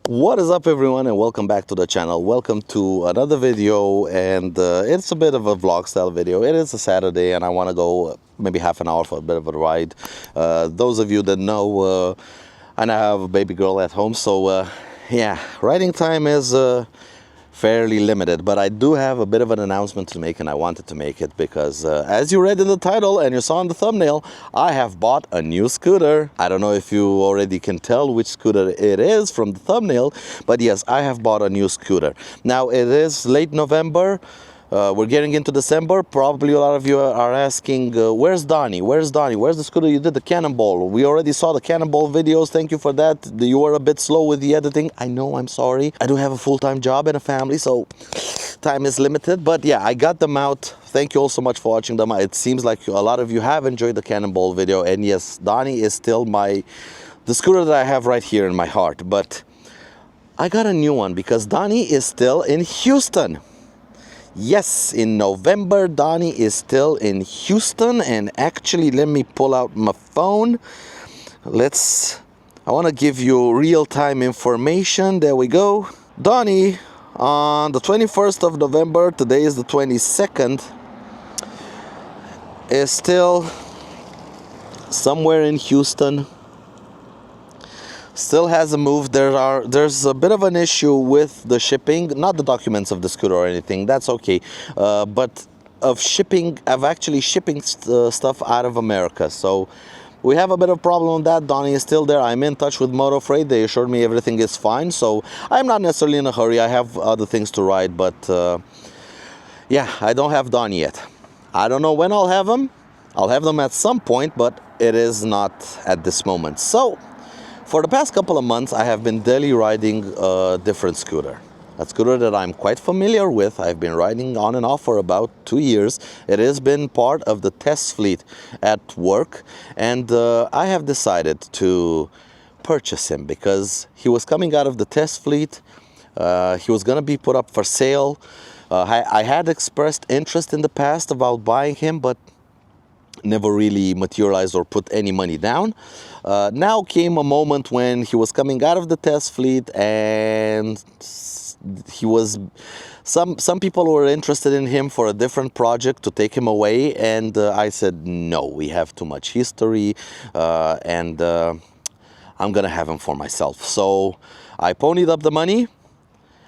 What is up, everyone, and welcome back to the channel. Welcome to another video, and it's a bit of a vlog style video. It is a Saturday and I want to go maybe half an hour for a bit of a ride. Those of you that know, I now have a baby girl at home, so yeah, riding time is fairly limited, but I do have a bit of an announcement to make, and I wanted to make it because as you read in the title and you saw in the thumbnail, I have bought a new scooter. I don't know if you already can tell which scooter it is from the thumbnail, but yes, I have bought a new scooter. Now it is late November. We're getting into December. Probably a lot of you are asking, where's Donnie? Where's Donnie? Where's the scooter you did the Cannonball? We already saw the Cannonball videos. Thank you for that. You were a bit slow with the editing. I know, I'm sorry. I do have a full-time job and a family, so time is limited. But yeah, I got them out. Thank you all so much for watching them. It seems like a lot of you have enjoyed the Cannonball video. And yes, Donnie is still the scooter that I have right here in my heart. But I got a new one because Donnie is still in Houston. Yes, in November, Donnie is still in Houston, and actually, let me pull out my phone. I want to give you real-time information. There we go. Donnie, on the 21st of November, today is the 22nd, is still somewhere in Houston. Still hasn't moved. There's a bit of an issue with the shipping, not the documents of the scooter or anything, that's okay, but of actually shipping stuff out of America. So we have a bit of problem with that. Donnie is still there. I'm in touch with Moto Freight. They assured me everything is fine, so I'm not necessarily in a hurry. I have other things to ride, but yeah, I don't have Donnie yet. I don't know when I'll have them. I'll have them at some point, but it is not at this moment. So for the past couple of months, I have been daily riding a different scooter. A scooter that I'm quite familiar with. I've been riding on and off for about 2 years. It has been part of the test fleet at work. And I have decided to purchase him because he was coming out of the test fleet. He was going to be put up for sale. I had expressed interest in the past about buying him, but never really materialized or put any money down. Now came a moment when he was coming out of the test fleet, and he was some people were interested in him for a different project to take him away, and I said no, we have too much history, and I'm gonna have him for myself. So I ponied up the money.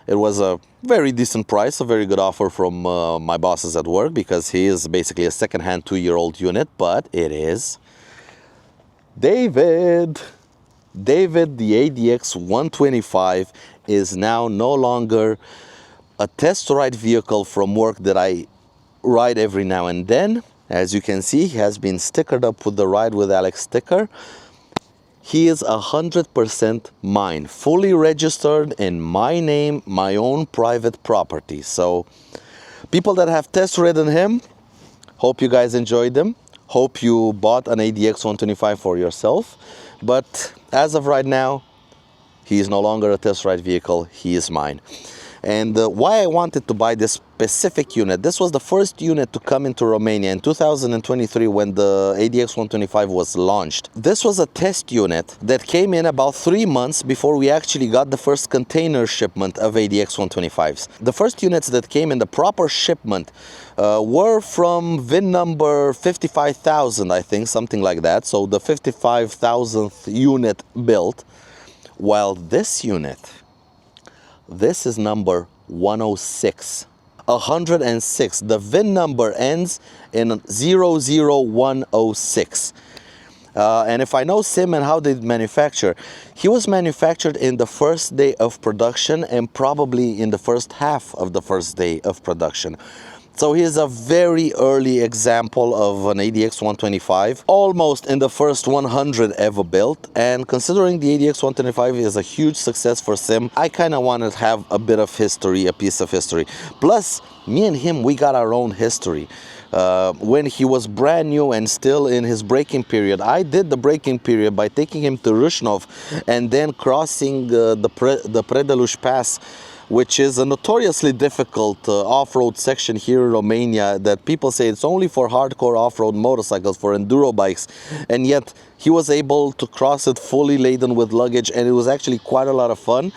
It was a very decent price, a very good offer from my bosses at work, because he is basically a second-hand 2-year-old unit, but it is David, the ADX 125 is now no longer a test ride vehicle from work that I ride every now and then. As you can see, he has been stickered up with the Ride with Alex sticker. He is 100% mine, fully registered in my name, my own private property. So people that have test ridden him, hope you guys enjoyed them. Hope you bought an ADX 125 for yourself. But as of right now, he is no longer a test ride vehicle. He is mine. And why I wanted to buy this specific unit, this was the first unit to come into Romania in 2023 when the ADX 125 was launched. This was a test unit that came in about 3 months before we actually got the first container shipment of ADX 125s. The first units that came in the proper shipment were from VIN number 55,000, I think, something like that. So the 55,000th unit built, while this unit, this is number 106. 106. The VIN number ends in 00106. And if I know SYM and how they manufacture, he was manufactured in the first day of production and probably in the first half of the first day of production. So he is a very early example of an ADX 125, almost in the first 100 ever built. And considering the ADX 125 is a huge success for SYM, I kind of wanted to have a bit of history, a piece of history. Plus, me and him, we got our own history. When he was brand new and still in his braking period, I did the braking period by taking him to Râșnov and then crossing the Predeluș Pass, which is a notoriously difficult off-road section here in Romania that people say it's only for hardcore off-road motorcycles, for enduro bikes, and yet he was able to cross it fully laden with luggage, and it was actually quite a lot of fun.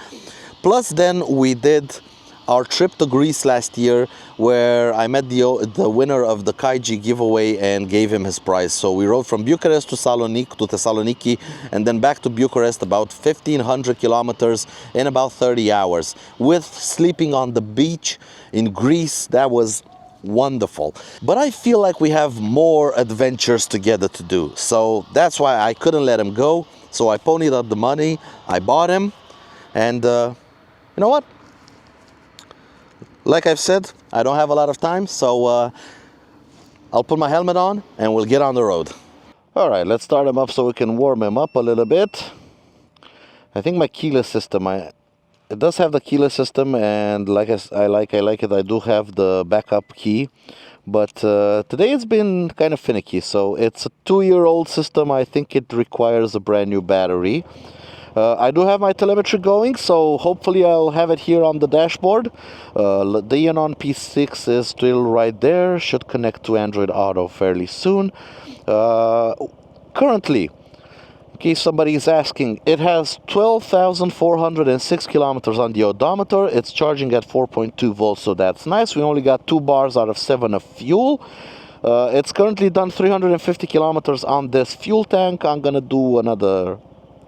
Plus then we did our trip to Greece last year, where I met the winner of the Kaiji giveaway and gave him his prize. So we rode from Bucharest to Thessaloniki, and then back to Bucharest, about 1,500 kilometers in about 30 hours, with sleeping on the beach in Greece. That was wonderful. But I feel like we have more adventures together to do, so that's why I couldn't let him go. So I ponied up the money, I bought him, and you know what? Like I've said, I don't have a lot of time, so I'll put my helmet on and we'll get on the road. All right, let's start him up so we can warm him up a little bit. I think my keyless system, it does have the keyless system, and like I like it. I do have the backup key, but today it's been kind of finicky. So it's a 2-year-old system. I think it requires a brand new battery. I do have my telemetry going, so hopefully I'll have it here on the dashboard. The Ianon P6 is still right there, should connect to Android Auto fairly soon. Currently, in case somebody is asking, it has 12,406 kilometers on the odometer. It's charging at 4.2 volts, so that's nice. We only got 2 bars out of 7 of fuel. It's currently done 350 kilometers on this fuel tank. I'm gonna do another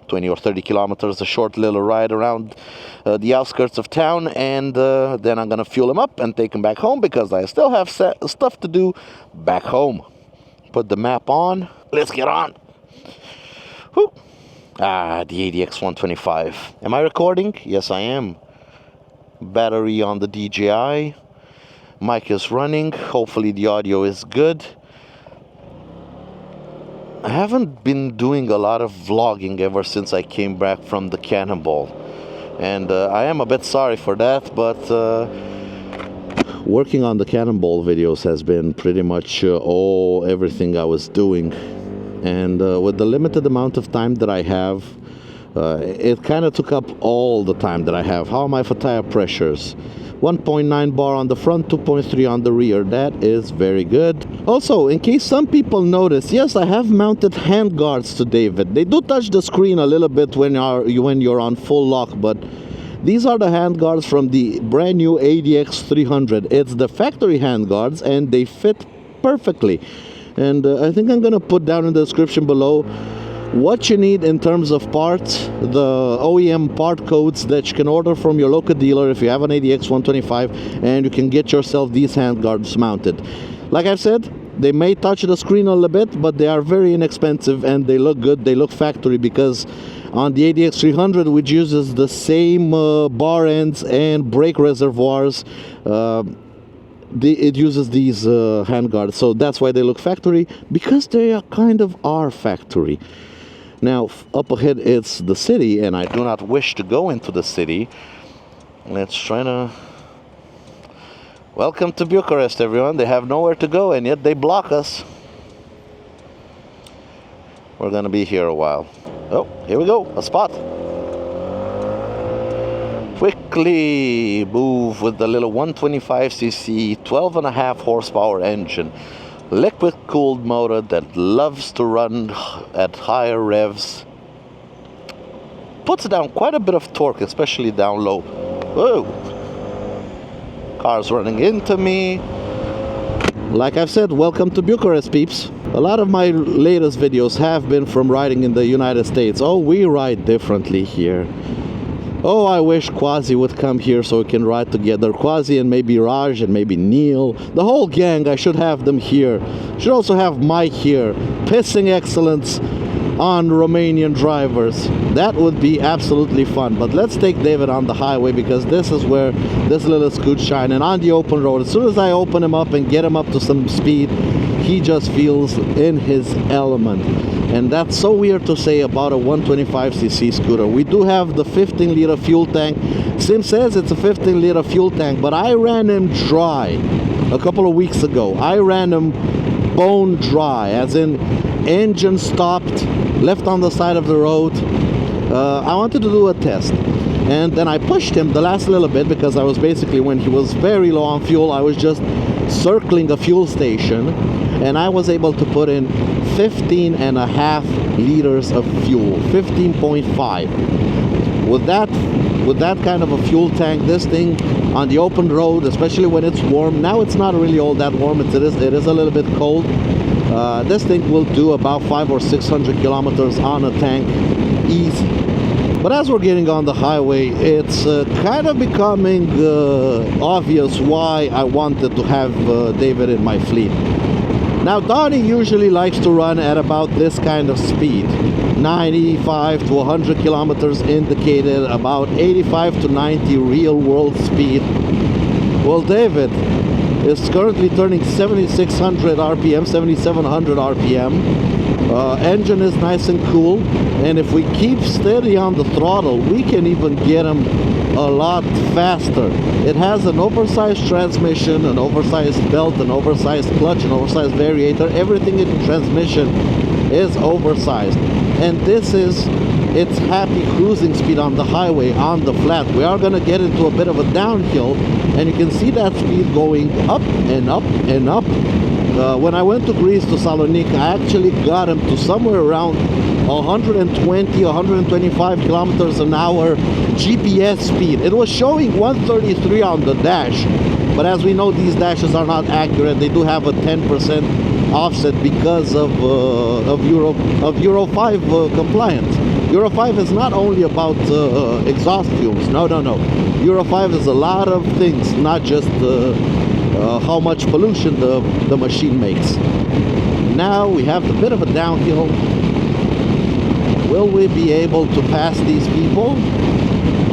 20 or 30 kilometers, a short little ride around the outskirts of town, and then I'm gonna fuel him up and take him back home, because I still have stuff to do back home. Put the map on, let's get on. Whew. The ADX 125. Am I recording? Yes, I am. Battery on the DJI. Mic is running. Hopefully the audio is good. I haven't been doing a lot of vlogging ever since I came back from the Cannonball, and I am a bit sorry for that, but working on the Cannonball videos has been pretty much everything I was doing, and with the limited amount of time that I have, it kind of took up all the time that I have. How am I for tire pressures? 1.9 bar on the front, 2.3 on the rear. That is very good. Also, in case some people notice, yes, I have mounted handguards to David. They do touch the screen a little bit when you're on full lock, but these are the handguards from the brand new ADX 300. It's the factory handguards, and they fit perfectly. And I think I'm gonna put down in the description below what you need in terms of parts, the OEM part codes that you can order from your local dealer if you have an ADX 125, and you can get yourself these handguards mounted. Like I've said, they may touch the screen a little bit, but they are very inexpensive and they look good. They look factory, because on the ADX 300, which uses the same bar ends and brake reservoirs, it uses these handguards, so that's why they look factory, because they are kind of factory. Now, up ahead it's the city, and I do not wish to go into the city. Let's try to... Welcome to Bucharest, everyone. They have nowhere to go, and yet they block us. We're gonna be here a while. Oh, here we go, a spot. Quickly move with the little 125cc, 12.5 horsepower engine. Liquid cooled motor that loves to run at higher revs. Puts down quite a bit of torque, especially down low. Whoa! Cars running into me. Like I've said, welcome to Bucharest, peeps. A lot of my latest videos have been from riding in the United States. Oh, we ride differently here. Oh, I wish Quasi would come here so we can ride together. Quasi and maybe Raj and maybe Neil. The whole gang, I should have them here. Should also have Mike here. Pissing excellence on Romanian drivers. That would be absolutely fun. But let's take David on the highway, because this is where this little scoot shine. And on the open road, as soon as I open him up and get him up to some speed, he just feels in his element. And that's so weird to say about a 125cc scooter. We do have the 15-liter fuel tank. Sim says it's a 15-liter fuel tank, but I ran him dry a couple of weeks ago. I ran him bone dry, as in engine stopped, left on the side of the road. I wanted to do a test, and then I pushed him the last little bit, because I was basically, when he was very low on fuel, I was just circling a fuel station, and I was able to put in 15.5 liters of fuel, 15.5. With that with that kind of a fuel tank, this thing on the open road, especially when it's warm. Now it's not really all that warm. It is a little bit cold. This thing will do about 500 or 600 kilometers on a tank, easy. But as we're getting on the highway, it's kind of becoming obvious why I wanted to have David in my fleet. Now, Donnie usually likes to run at about this kind of speed. 95 to 100 kilometers indicated, about 85 to 90 real world speed. Well, David is currently turning 7600 RPM, 7700 RPM. Engine is nice and cool, and if we keep steady on the throttle, we can even get him a lot faster. It has an oversized transmission, an oversized belt, an oversized clutch, an oversized variator. Everything in the transmission is oversized, and this is its happy cruising speed on the highway, on the flat. We are going to get into a bit of a downhill, and you can see that speed going up and up and up. When I went to Greece, to Salonique, I actually got him to somewhere around 120, 125 kilometers an hour GPS speed. It was showing 133 on the dash, but as we know, these dashes are not accurate. They do have a 10% offset because of Euro 5 compliance. Euro 5 is not only about exhaust fumes. No. Euro 5 is a lot of things, not just how much pollution the machine makes. Now we have a bit of a downhill. Will we be able to pass these people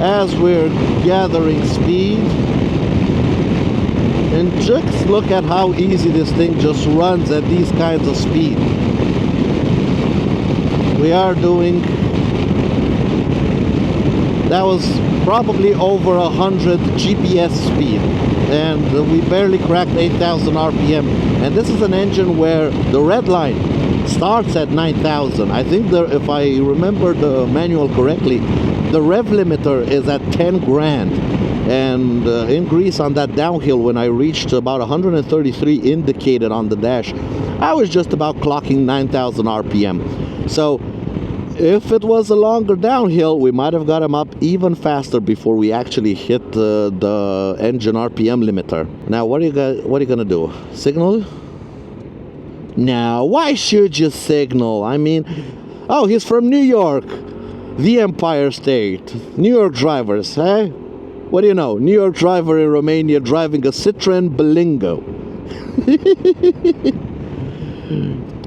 as we're gathering speed? And just look at how easy this thing just runs at these kinds of speed. We are doing, that was probably over 100 GPS speed, and we barely cracked 8,000 RPM. And this is an engine where the red line starts at 9,000. I think if I remember the manual correctly, the rev limiter is at 10 grand. And in Greece, on that downhill, when I reached about 133 indicated on the dash, I was just about clocking 9,000 RPM. So if it was a longer downhill, we might have got him up even faster before we actually hit the engine RPM limiter. Now, what are you gonna do? Signal? Now, why should you signal? I mean, oh, he's from New York, the Empire State. New York drivers, eh? What do you know? New York driver in Romania driving a Citroen Berlingo.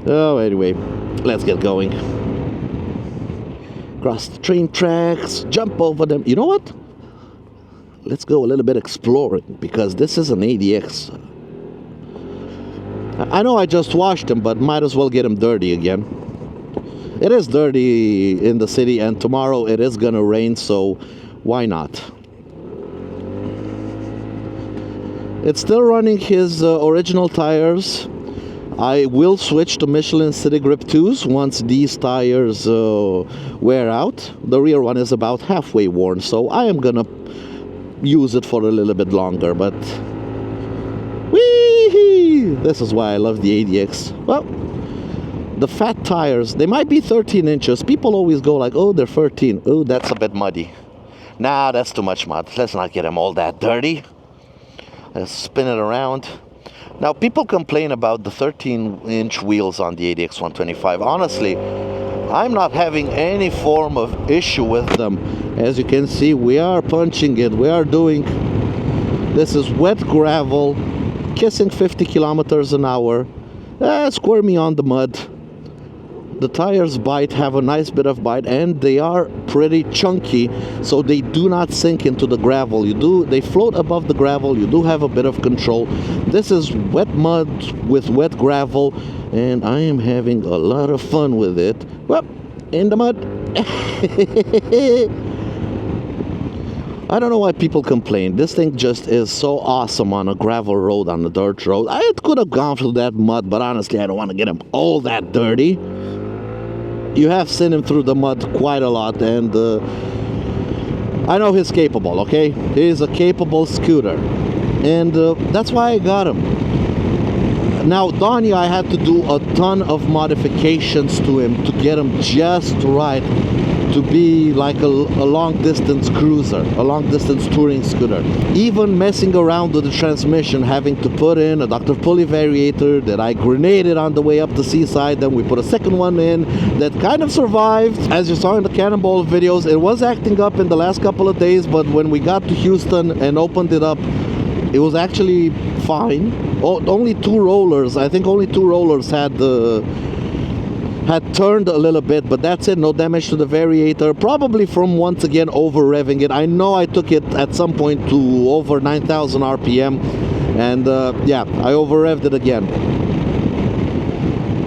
Oh, anyway, let's get going. Cross the train tracks, jump over them. You know what? Let's go a little bit exploring, because this is an ADX. I know I just washed them, but might as well get them dirty again. It is dirty in the city, and tomorrow it is gonna rain, so why not? It's still running his original tires. I will switch to Michelin City Grip 2s once these tires wear out. The rear one is about halfway worn, so I am gonna use it for a little bit longer, but whee! This is why I love the ADX. Well, the fat tires, they might be 13 inches. People always go like, oh, they're 13. Oh, that's a bit muddy. Nah, that's too much mud. Let's not get them all that dirty. Let's spin it around. Now, people complain about the 13-inch wheels on the ADX 125. Honestly, I'm not having any form of issue with them. As you can see, we are punching it. We are doing, this is wet gravel, kissing 50 kilometers an hour. Squirmy on the mud. The tires bite, have a nice bit of bite, and they are pretty chunky, so they do not sink into the gravel. They float above the gravel. You do have a bit of control. This is wet mud with wet gravel, and I am having a lot of fun with it. Well, in the mud. I don't know why people complain. This thing just is so awesome on a gravel road, on a dirt road. I could have gone through that mud, but honestly, I don't want to get him all that dirty. You have seen him through the mud quite a lot, and I know he's capable, okay? He's a capable scooter, and that's why I got him. Now, Donnie, I had to do a ton of modifications to him to get him just right, to be like a long distance cruiser, a long distance touring scooter. Even messing around with the transmission, having to put in a Dr. Pulley variator that I grenaded on the way up the seaside, then we put a second one in that kind of survived. As you saw in the Cannonball videos, it was acting up in the last couple of days, but when we got to Houston and opened it up, it was actually fine. Only two rollers, I think only two rollers had turned a little bit, but that's it. No damage to the variator, probably from once again over revving it. I know I took it at some point to over 9,000 RPM, and yeah, I over revved it again.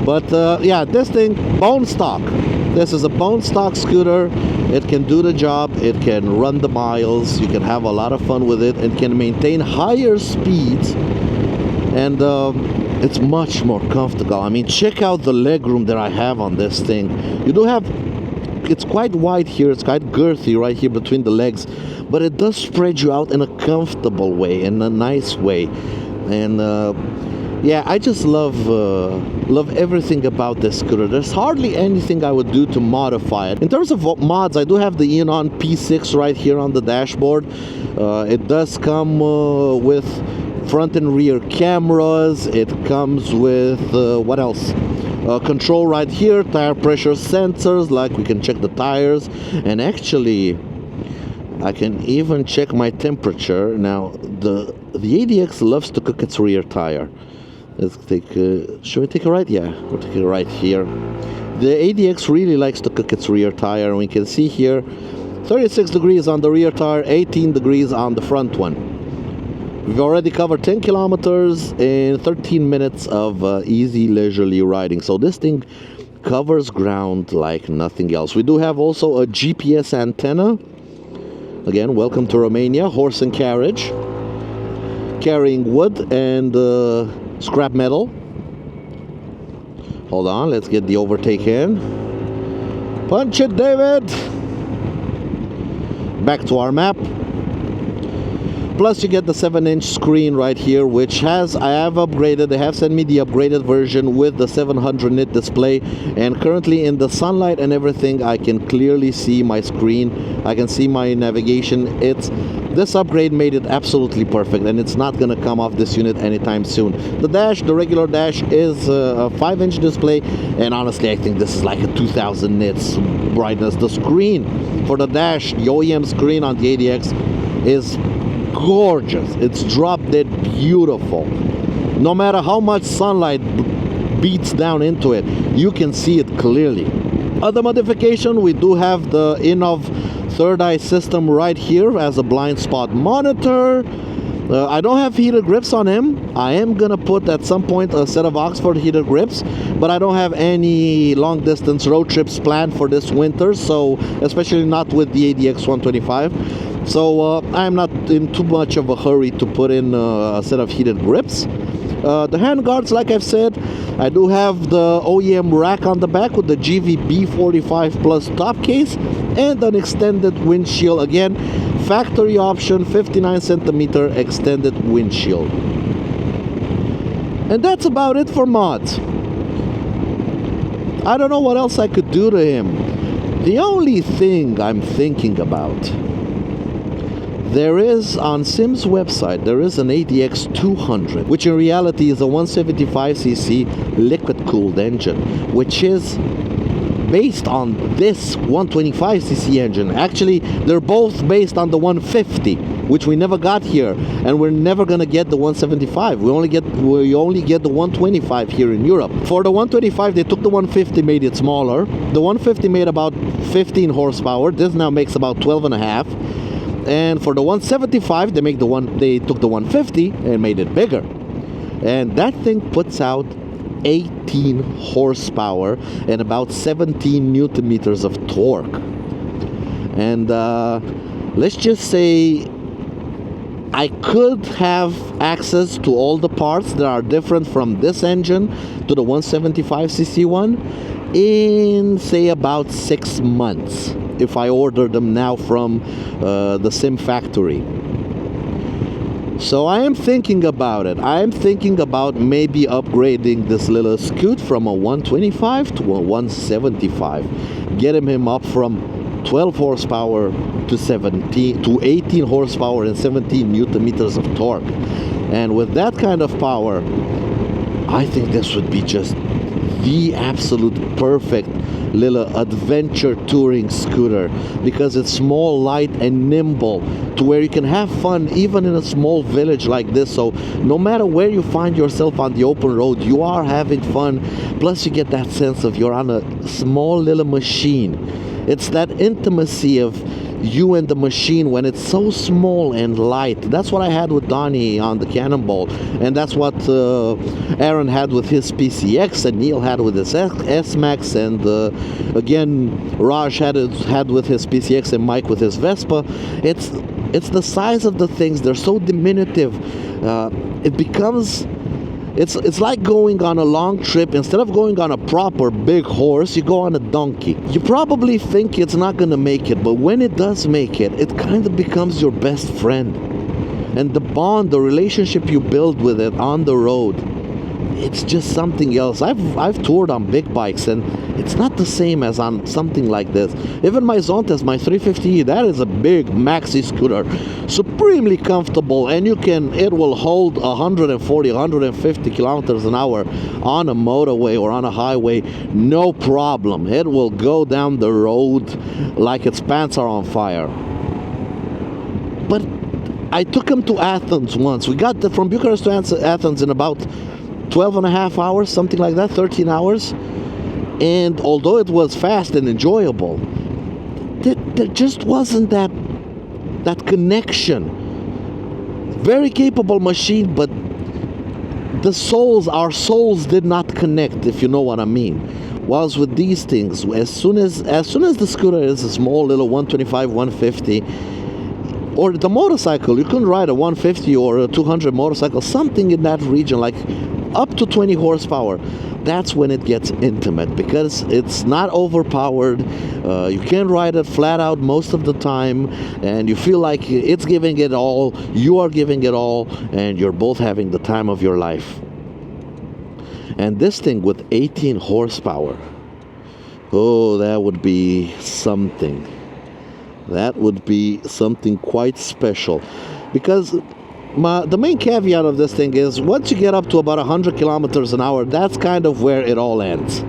But yeah, this thing, bone stock. This is a bone stock scooter. It can do the job, it can run the miles, you can have a lot of fun with it, and can maintain higher speeds, and it's much more comfortable. I mean, check out the legroom that I have on this thing. You do have, it's quite wide here, it's quite girthy right here between the legs, but it does spread you out in a comfortable way, in a nice way. And yeah, I just love everything about this scooter. There's hardly anything I would do to modify it. In terms of mods, I do have the Enon P6 right here on the dashboard. It does come with front and rear cameras. It comes with what else? Control right here, tire pressure sensors, like we can check the tires, and actually I can even check my temperature. Now the ADX loves to cook its rear tire. Let's take, should we take a right? Yeah, we'll take a right here. The ADX really likes to cook its rear tire, and we can see here 36 degrees on the rear tire, 18 degrees on the front one. We've already covered 10 kilometers in 13 minutes of easy leisurely riding. So this thing covers ground like nothing else. We do have also a GPS antenna. Again, welcome to Romania, horse and carriage, carrying wood and scrap metal. Hold on, let's get the overtake in. Punch it, David! Back to our map. Plus you get the 7-inch screen right here, which I have upgraded. They have sent me the upgraded version with the 700 nit display, and currently in the sunlight and everything I can clearly see my screen. I can see my navigation. This upgrade made it absolutely perfect, and it's not gonna come off this unit anytime soon. The dash, the regular dash, is a 5-inch display, and honestly I think this is like a 2000 nits brightness. The screen for the dash, the OEM screen on the ADX, is gorgeous. It's drop dead beautiful. No matter how much sunlight beats down into it, you can see it clearly. Other modification, we do have the Innov third eye system right here as a blind spot monitor. I don't have heated grips on him. I am gonna put at some point a set of Oxford heated grips, but I don't have any long distance road trips planned for this winter, so especially not with the ADX 125. So I'm not in too much of a hurry to put in a set of heated grips. The handguards, like I've said, I do have the OEM rack on the back with the GVB 45 Plus top case and an extended windshield. Again, factory option 59 centimeter extended windshield. And that's about it for mods. I don't know what else I could do to him. The only thing I'm thinking about, there is on SYM's website, there is an ADX 200, which in reality is a 175cc liquid-cooled engine, which is based on this 125cc engine. Actually, they're both based on the 150, which we never got here, and we're never gonna get the 175. We only get the 125 here in Europe. For the 125, they took the 150, made it smaller. The 150 made about 15 horsepower. This now makes about 12 and a half. And for the 175, they took the 150 and made it bigger. And that thing puts out 18 horsepower and about 17 newton meters of torque. And let's just say I could have access to all the parts that are different from this engine to the 175cc one in, say, about 6 months if I order them now from the SYM factory. So I am thinking about it. I am thinking about maybe upgrading this little scoot from a 125 to a 175, getting him up from 12 horsepower to 18 horsepower and 17 newton meters of torque. And with that kind of power, I think this would be just the absolute perfect little adventure touring scooter, because it's small, light and nimble, to where you can have fun even in a small village like this. So no matter where you find yourself on the open road, you are having fun. Plus you get that sense of you're on a small little machine. It's that intimacy of you and the machine when it's so small and light. That's what I had with Donnie on the Cannonball, and that's what Aaron had with his PCX, and Neil had with his S-Max, and again Raj had with his PCX, and Mike with his Vespa. It's the size of the things. They're so diminutive. It becomes... It's like going on a long trip. Instead of going on a proper big horse, you go on a donkey. You probably think it's not going to make it, but when it does make it, it kind of becomes your best friend. And the bond, the relationship you build with it on the road, it's just something else. I've toured on big bikes, and it's not the same as on something like this. Even my Zontes, my 350E, that is a big maxi scooter, supremely comfortable, and it will hold 140, 150 kilometers an hour on a motorway or on a highway, no problem. It will go down the road like its pants are on fire. But I took him to Athens once. We got from Bucharest to Athens in about 12 and a half hours, something like that, 13 hours. And although it was fast and enjoyable, there just wasn't that connection. Very capable machine, but our souls did not connect, if you know what I mean. Whilst with these things, as soon as the scooter is a small little 125, 150, or the motorcycle, you can ride a 150 or a 200 motorcycle, something in that region, like up to 20 horsepower. That's when it gets intimate, because it's not overpowered. You can ride it flat out most of the time, and you feel like it's giving it all, you are giving it all, and you're both having the time of your life. And this thing with 18 horsepower, oh, that would be something. That would be something quite special, because the main caveat of this thing is once you get up to about 100 kilometers an hour, that's kind of where it all ends.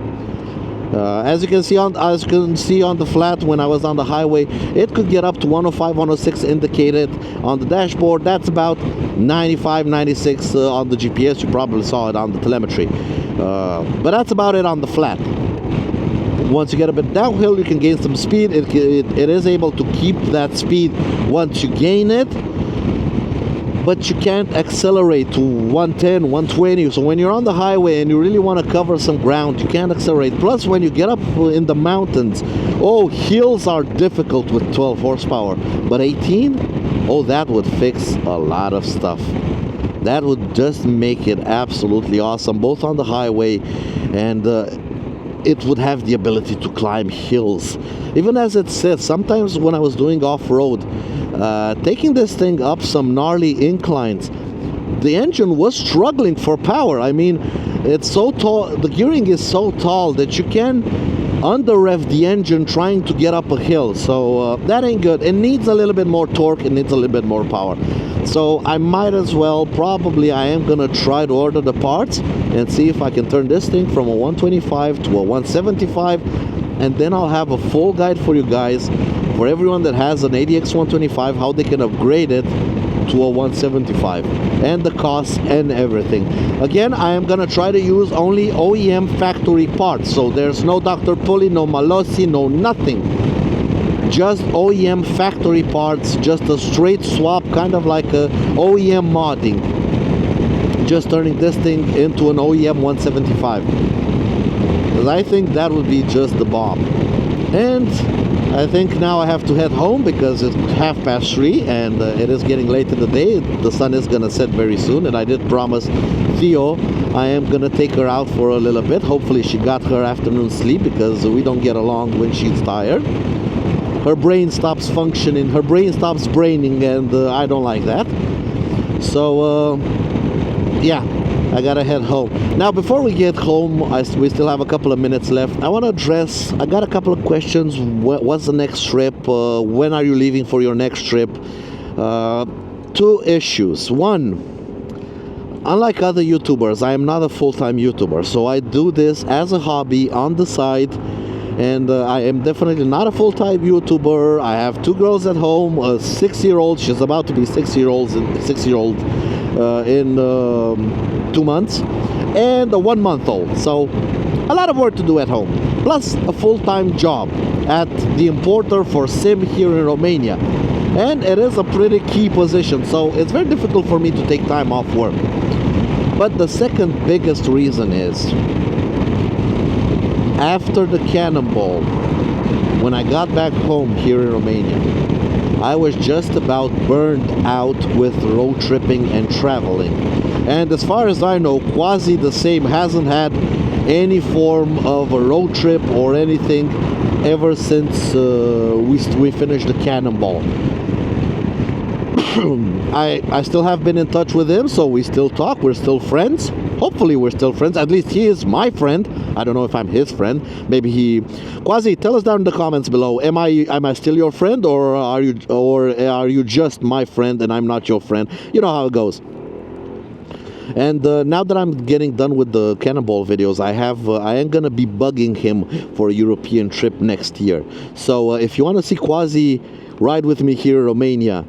As you can see on the flat, when I was on the highway, it could get up to 105, 106 indicated on the dashboard. That's about 95, 96 on the GPS. You probably saw it on the telemetry. But that's about it on the flat. Once you get a bit downhill, you can gain some speed. It is able to keep that speed once you gain it, but you can't accelerate to 110, 120. So when you're on the highway and you really want to cover some ground, you can't accelerate. Plus, when you get up in the mountains, hills are difficult with 12 horsepower. But 18, that would fix a lot of stuff. That would just make it absolutely awesome, both on the highway, and it would have the ability to climb hills. Even as it sits, sometimes when I was doing off-road, taking this thing up some gnarly inclines, the engine was struggling for power. I mean, it's so tall, the gearing is so tall that you can under-rev the engine trying to get up a hill. So that ain't good. It needs a little bit more torque, it needs a little bit more power. So I might as well, I am gonna try to order the parts and see if I can turn this thing from a 125 to a 175, and then I'll have a full guide for you guys, for everyone that has an ADX 125, how they can upgrade it to a 175, and the cost and everything. Again, I am gonna try to use only OEM factory parts, so there's no Dr. Pulley, no Malossi, no nothing. Just OEM factory parts, just a straight swap, kind of like a OEM modding. Just turning this thing into an OEM 175. Because I think that would be just the bomb. And I think now I have to head home because it's 3:30 and it is getting late in the day. The sun is gonna set very soon, and I did promise Theo I am gonna take her out for a little bit. Hopefully she got her afternoon sleep, because we don't get along when she's tired. Her brain stops functioning, her brain stops braining, and I don't like that. So yeah, I gotta head home. Now, before we get home, we still have a couple of minutes left. I want to address, I got a couple of questions. What's the next trip? When are you leaving for your next trip? Two issues. One, unlike other YouTubers, I am not a full-time YouTuber, so I do this as a hobby on the side, and I am definitely not a full-time YouTuber. I have two girls at home, a 6-year-old, she's about to be 6-year-old in 2 months, and a 1-month-old. So a lot of work to do at home, plus a full-time job at the importer for SYM here in Romania, and it is a pretty key position, so it's very difficult for me to take time off work. But the second biggest reason is, after the cannonball, when I got back home here in Romania, I was just about burned out with road tripping and traveling. And as far as I know, Quasi the same, hasn't had any form of a road trip or anything ever since we finished the cannonball. I still have been in touch with him, so we still talk, we're still friends. Hopefully we're still friends, at least he is my friend. I don't know if I'm his friend. Maybe he... Quasi, tell us down in the comments below, am I still your friend, or are you just my friend and I'm not your friend? You know how it goes. And now that I'm getting done with the cannonball videos, I am gonna be bugging him for a European trip next year. So if you want to see Quasi ride with me here in Romania,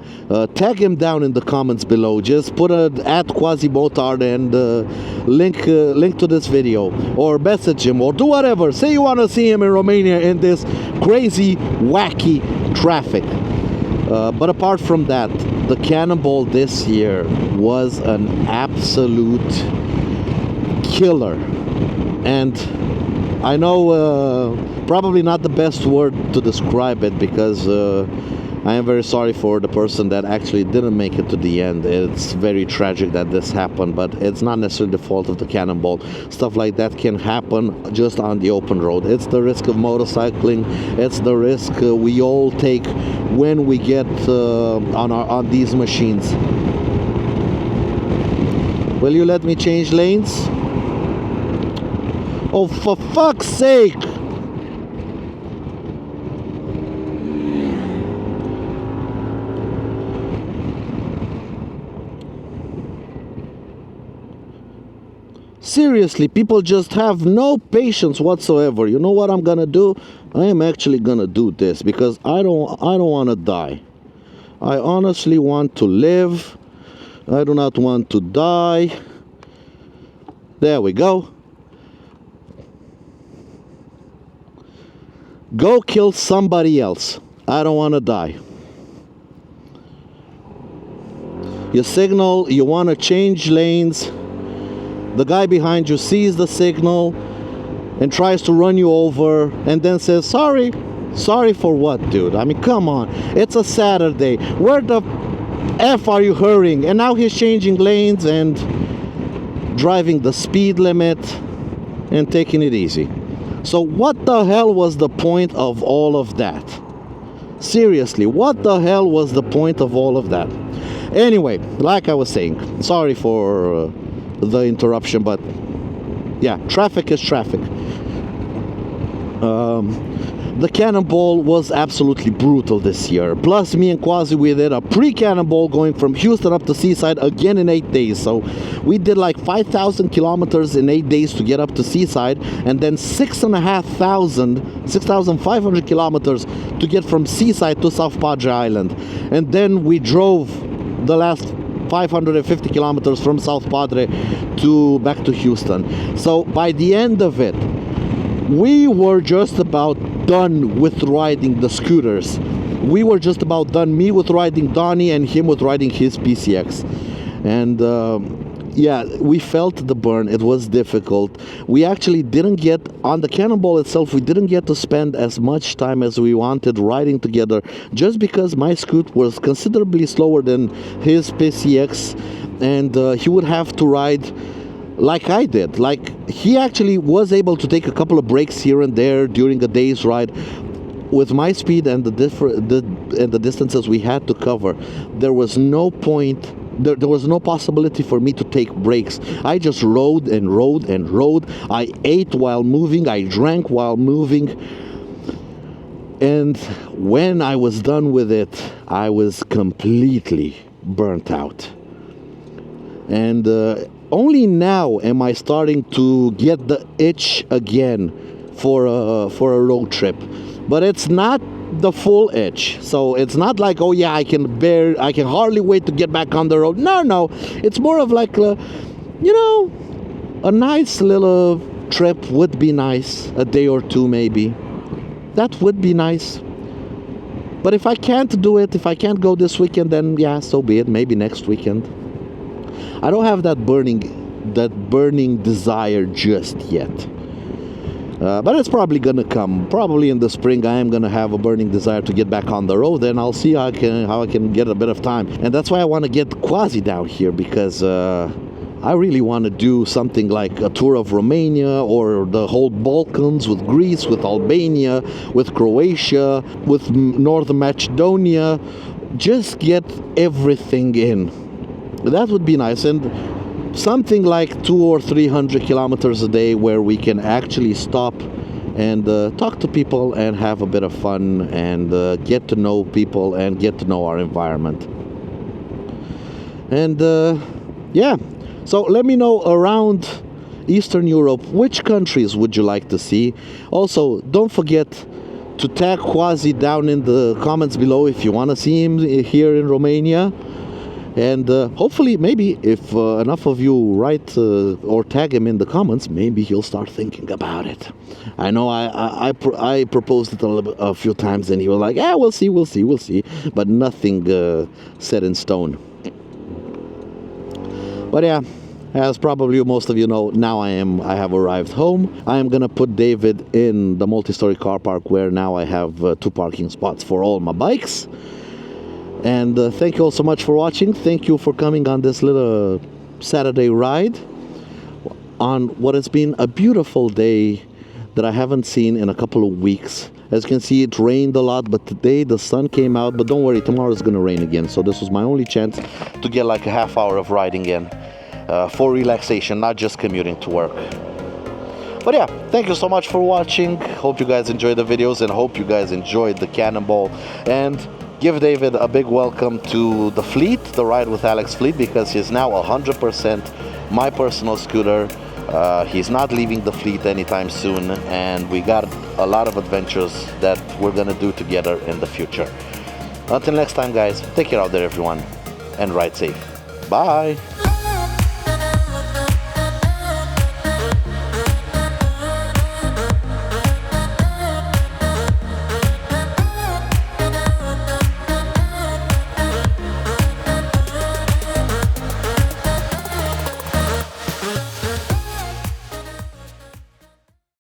tag him down in the comments below. Just put at Quasi Motard and link to this video, or message him, or do whatever. Say you want to see him in Romania in this crazy, wacky traffic. But apart from that, the cannonball this year was an absolute killer. And I know probably not the best word to describe it, because I am very sorry for the person that actually didn't make it to the end. It's very tragic that this happened, but it's not necessarily the fault of the cannonball. Stuff like that can happen just on the open road. It's the risk of motorcycling. It's the risk we all take when we get on these machines. Will you let me change lanes? Oh, for fuck's sake! Seriously, people just have no patience whatsoever. You know what I'm gonna do? I am actually gonna do this, because I don't want to die. I honestly want to live. I do not want to die. There we go. Go kill somebody else. I don't want to die. You signal, you want to change lanes. The guy behind you sees the signal and tries to run you over, and then says, sorry. Sorry for what, dude? I mean, come on. It's a Saturday. Where the F are you hurrying? And now he's changing lanes and driving the speed limit and taking it easy. So what the hell was the point of all of that? Seriously, what the hell was the point of all of that? Anyway, like I was saying, sorry for the interruption, but yeah, traffic is traffic. The cannonball was absolutely brutal this year. Plus, me and Quasi, we did a pre-cannonball going from Houston up to Seaside again in 8 days. So we did like 5,000 kilometers in 8 days to get up to Seaside, and then 6,500 kilometers to get from Seaside to South Padre Island. And then we drove the last 550 kilometers from South Padre back to Houston. So by the end of it, we were just about done with riding the scooters. We were just about done, me with riding Donnie and him with riding his PCX. And yeah, we felt the burn. It was difficult. We actually didn't get, on the cannonball itself, we didn't get to spend as much time as we wanted riding together, just because my scoot was considerably slower than his PCX, and he would have to ride like I did. Like, he actually was able to take a couple of breaks here and there during a day's ride. With my speed and the distances we had to cover, there was no point there was no possibility for me to take breaks. I just rode and rode and rode. I ate while moving, I drank while moving. And when I was done with it, I was completely burnt out. And only now am I starting to get the itch again for a road trip. But it's not the full itch, so it's not like, oh yeah, I can hardly wait to get back on the road. No, it's more of like a nice little trip would be nice, a day or two maybe. That would be nice. But if I can't do it, if I can't go this weekend, then yeah, so be it, maybe next weekend. I don't have that burning desire just yet. But it's probably gonna come. Probably in the spring, I am gonna have a burning desire to get back on the road, and I'll see how I can get a bit of time. And that's why I want to get Quasi down here, because I really want to do something like a tour of Romania or the whole Balkans, with Greece, with Albania, with Croatia, with North Macedonia. Just get everything in. That would be nice. And something like 200 or 300 kilometers a day where we can actually stop and talk to people and have a bit of fun and get to know people and get to know our environment. And yeah, so let me know around Eastern Europe, which countries would you like to see? Also, don't forget to tag Quasi down in the comments below if you want to see him here in Romania. And hopefully, maybe if enough of you write or tag him in the comments, maybe he'll start thinking about it. I know I proposed it a few times, and he was like, "Yeah, we'll see," but nothing set in stone. But yeah, as probably most of you know, now I have arrived home. I am gonna put David in the multi-story car park, where now I have 2 parking spots for all my bikes. And thank you all so much for watching. Thank you for coming on this little Saturday ride on what has been a beautiful day that I haven't seen in a couple of weeks. As you can see, it rained a lot, but today the sun came out. But don't worry, tomorrow is going to rain again. So this was my only chance to get like a half hour of riding in for relaxation, not just commuting to work. But yeah, thank you so much for watching. Hope you guys enjoyed the videos, and hope you guys enjoyed the Cannonball. And give David a big welcome to the fleet, the Ride with Alex fleet, because he's now 100% my personal scooter. He's not leaving the fleet anytime soon, and we got a lot of adventures that we're gonna do together in the future. Until next time, guys, take care out there, everyone, and ride safe. Bye!